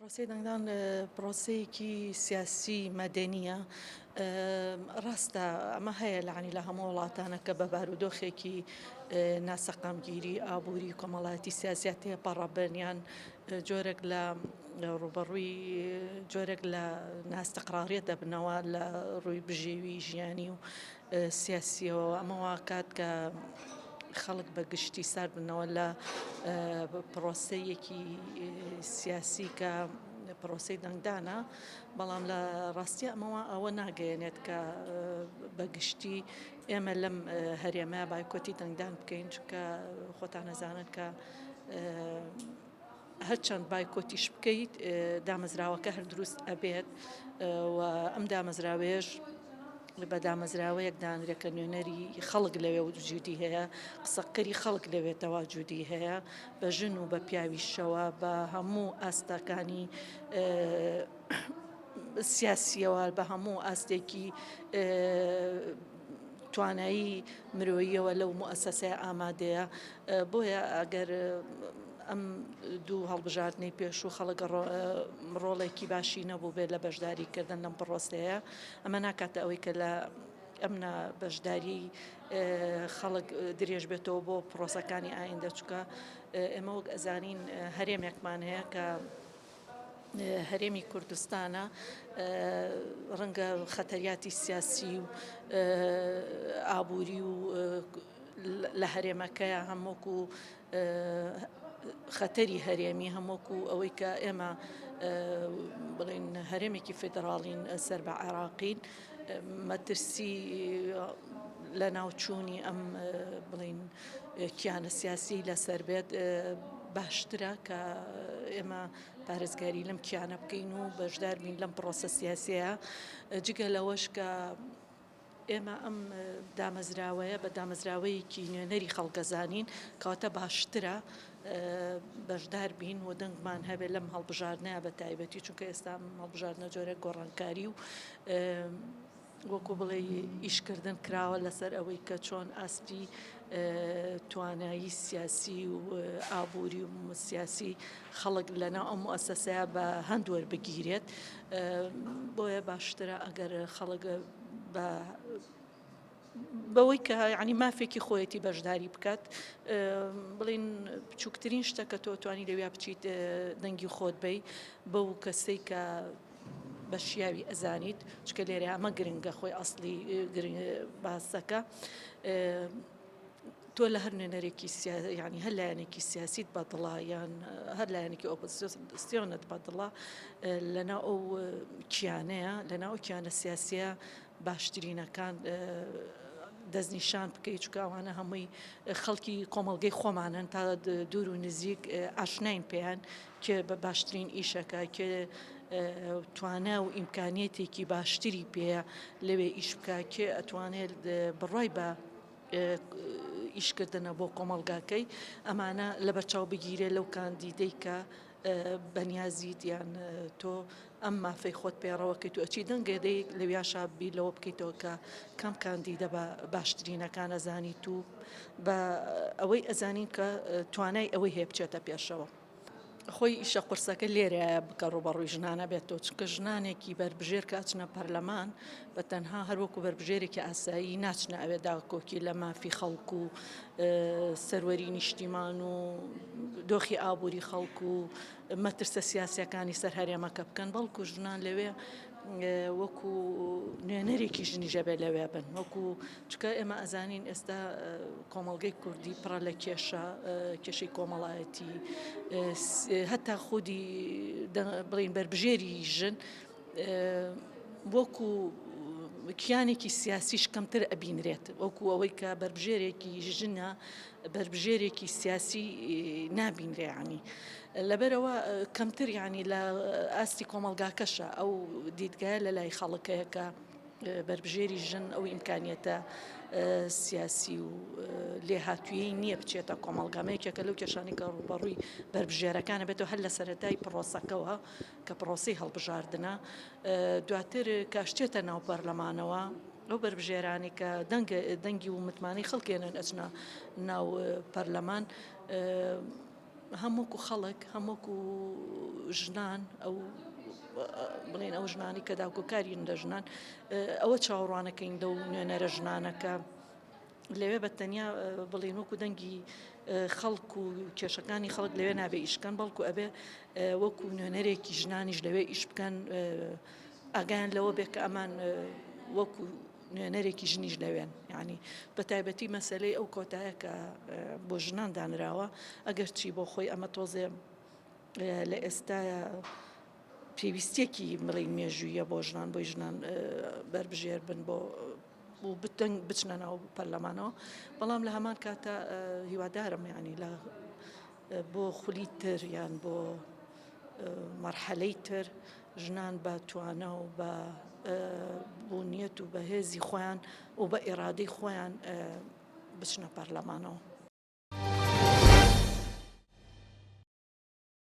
پرۆسەی دەنگدان پرۆسەیەکی سیاسی مەدەنیە. ڕاستە ئەمە هەیە لەعنی لە هەموو وڵاتانە کە بە بارودۆخێکی ناسەقامگیری ئابووری کۆمەڵایەتی سیاسەت تێپەڕەبنیان جۆرێک لە ڕوبەڕووی جۆرێک لە ناستەقراڕیە دەبنەوە لە ڕووی بژێوی ژیانی و سیاسیەوە. ئەمەوە کات کە خەڵک بە گشتی سار بنەوە لە پرۆسەیەکی سیاسی کە پرۆسەی دەنگدانە، بەڵام لە ڕاستی ئەمەوە ئەوە ناگەیەنێت کە بەگشتی ئێمە لەم هەرێمە بایکۆتی دەنگدان بکەین، چونکە خۆتان نەزانن کە هەرچەند بایکۆتیش بکەیت دامەزراوەکە هەر دروست ئەبێت و ئەم دامەزراوێژ بە دامەزراوەیەک دانرێکە نوێنەری خەڵک لەوێ وجودی هەیە، قسەکەری خەڵک لەوێتەوە جودی هەیە، بە ژن و بە پیاویشەوە بە هەموو ئاستەکانی سیاسیەوە، بە هەموو ئاستێکی توانایی مرۆییەوە لەو موئەسەسەیە ئامادەیە. بۆیە ئەگەر ئەم دوو هەڵبژاردنەی پێش و خەڵک ڕۆڵێکی باشی نەبوو بێت لە بەشداریکردن لەم پڕۆستەیە، ئەمە ناکاتە ئەوەی کە لە ئەمنە بەشداری خەڵک درێژ بێتەوە بۆ پرۆسەکانی ئایندە، چووکە ئێمە وەک ئەزانین هەرێمێکمان هەیە کە هەرێمی کوردستانە، ڕەنگە خەتەریاتی سیاسی و ئابووری و لە هەرێمەکەیە هەمووکو خەتەری هەرێمی هەمووکو ئەوەی کە ئێمە بڵین هەرێمێکی فێدراڵین سەر بە عێراقین، مەترسی لە ناوچوونی ئەم بڵین کیانە سیاسی لەسەر بێت باشترە کە ئێمە پارێزگاری لەم کیانە بکەین و بەشدار بین لەم پرۆسە سیاسیە، جگە لەوەش کە ئێمە ئەم دامەزراوەیە بە دامەزراوەیەکی نوێنەری خەڵگەزانین کەواتە باشترە بەشدار بین و دەنگمان هەبێت لەم هەڵبژاردنەیە بە تایبەتی، چونکە ئێستا هەڵبژاردنە جۆرێک گۆڕانکاری و وەکو بڵێ ئیشکردن کراوە لەسەر ئەوەی کە چۆن ئاستی توانایی سیاسی و ئابووری و سیاسی خەڵک لەناو ئەم موئەسەسەیە بە هەند وەربگیرێت. بۆیە باشترە ئەگەر خەڵک بەوەی کە یعنی مافێکی خۆیەتی بەشداری بکات، بڵین بچووکترین شتە کە تۆ توانی لەویا بچیت دەنگی خۆت بی بەو کەسەی کە بە شیاوی ئەزانیت، چکە لێرە ئەمە گرنگە خۆی ئەسڵی باسەکە. تۆ لە هەر نوێنەرێکی ینی هەر لایەنێکی سیاسیت بەدڵە یان هەر لایەنێکی ئۆپۆزیسیۆنت بەدڵە لەناو ئەو کیانەیە، لەناو ئەو کیانە سیاسیە باشترینەکان دەستنیشان بکەیت، چکە ئەوانە هەمووی خەڵکی کۆمەڵگەی خۆمانن تا دوور و نزیک ئاشناین پێیان کێ بە باشترین ئیشەکە، کێ توانە و ئیمکانیەتێکی باشتری پێەیە لەوێ ئیش بکە، کێ ئەتوانێت بڕای بە ئیشکردنە بۆ کۆمەڵگاکەی، ئەمانە لە بەرچاو بگیرێ لەو کاندیدەی کە بەنیازیت یان تۆ ئەم مافەی خۆت پێڕەوەکەیت و ئەچی دەنگێدەی لەویاشا بی لەوە بکەیتەوە کە کەم کاندیدە بە باشترینەکان ئەزانیت و بە ئەوەی ئەزانین کە توانای ئەوەی هەیە بچێتە پێشەوە. خۆی ئیشە قورسەکە لێرەیە بکە ڕوبەڕووی ژنانە بێتەوە، چونکە ژنانێکی بربژێر کاچنە پەرلەمان بە تەنها هەروەکو بربژێرێکی ئاسایی ناچنە ئەوێدا کۆکی لە مافی خەڵکو و سەروەری نیشتیمان و دۆخی ئابووری خەڵکو و مەترسە سیاسیەکانی سەر هەرێمەکە بکەن، بەڵکو ژنان لەوێ وەکو نوێنەرێکی ژنیژە بێ لەوێ بن، وەکو چکە ئێمە ئەزانین ئێستا کۆمەڵگەی کوردی پڕە لە کێشەی کۆمەڵایەتی، هەتا خودی بڵین بربژێری ژن وەکو کیانێکی سیاسیش کەمتر ئەبینرێت، وەکو ئەوەی کە بربژێرێکی ژنە بربژێرێکی سیاسی نابینرێ، عنی لەبەرەوە کەمتر ینی لە ئاستی کۆمەلگاکەشە ئەو دیدگایە لە لای خەڵکەیە کە بربژێری ژن ئەو ئیمکانیەتە سیاسی و لێهاتوویەی نییە بچێتە کۆمەڵگامەیەکێکە لەو کێشانی کە ڕوبەڕووی بربژێرەکانە بێتەوە هەر لە سەرەتای پرۆسەکەەوە کە پرۆسی هەڵبژاردنە، دواتر کاشتێتە ناو پەرلەمانەوە ئەو بربژێرانی کە دەنگی و متمانەی خەڵکێنن ئەچنە ناو پەرلەمان هەمووکو خەڵک هەمووکو ژنان ئەو بڵێن ئەو ژنانی کە داوکۆکارین لە ژنان ئەوە چاوەڕوانەکەین لەو نوێنەرە ژنانەکە لەوێ بەتەنیا بڵێن وەکو دەنگی خەڵک و کێشەکانی خەڵک لەوێ نابێ ئیشکەن بەڵکو ئەبێ وەکو نوێنەرێکی ژنانیش لەوێ ئیش بکەن ئاگیان لەوە بێ کە ئەمان وەکو نوێنەرێکی ژنیش لەوێن یعنی بە تایبەتی مەسلەی ئەو کۆتایە کە بۆ ژنان دانراوە ئەگەر چی بۆ خۆی ئەمە تۆزێ لە ئێستاە پێویستێکی بڵین مێژوویە بۆ ژنان بۆی ژنان بربژێر بن بۆ و بتەنگ بچنە ناو پەرلەمانەوە بەڵام لە هەمان کاتە هیوادارم ینی لە بۆ خولی تر یان بۆ مەرحەلەی تر ژنان بە توانە و بە بوونیەت و بە هێزی خۆیان و بە ئێرادەی خۆیان بچنە پەرلەمانەوە.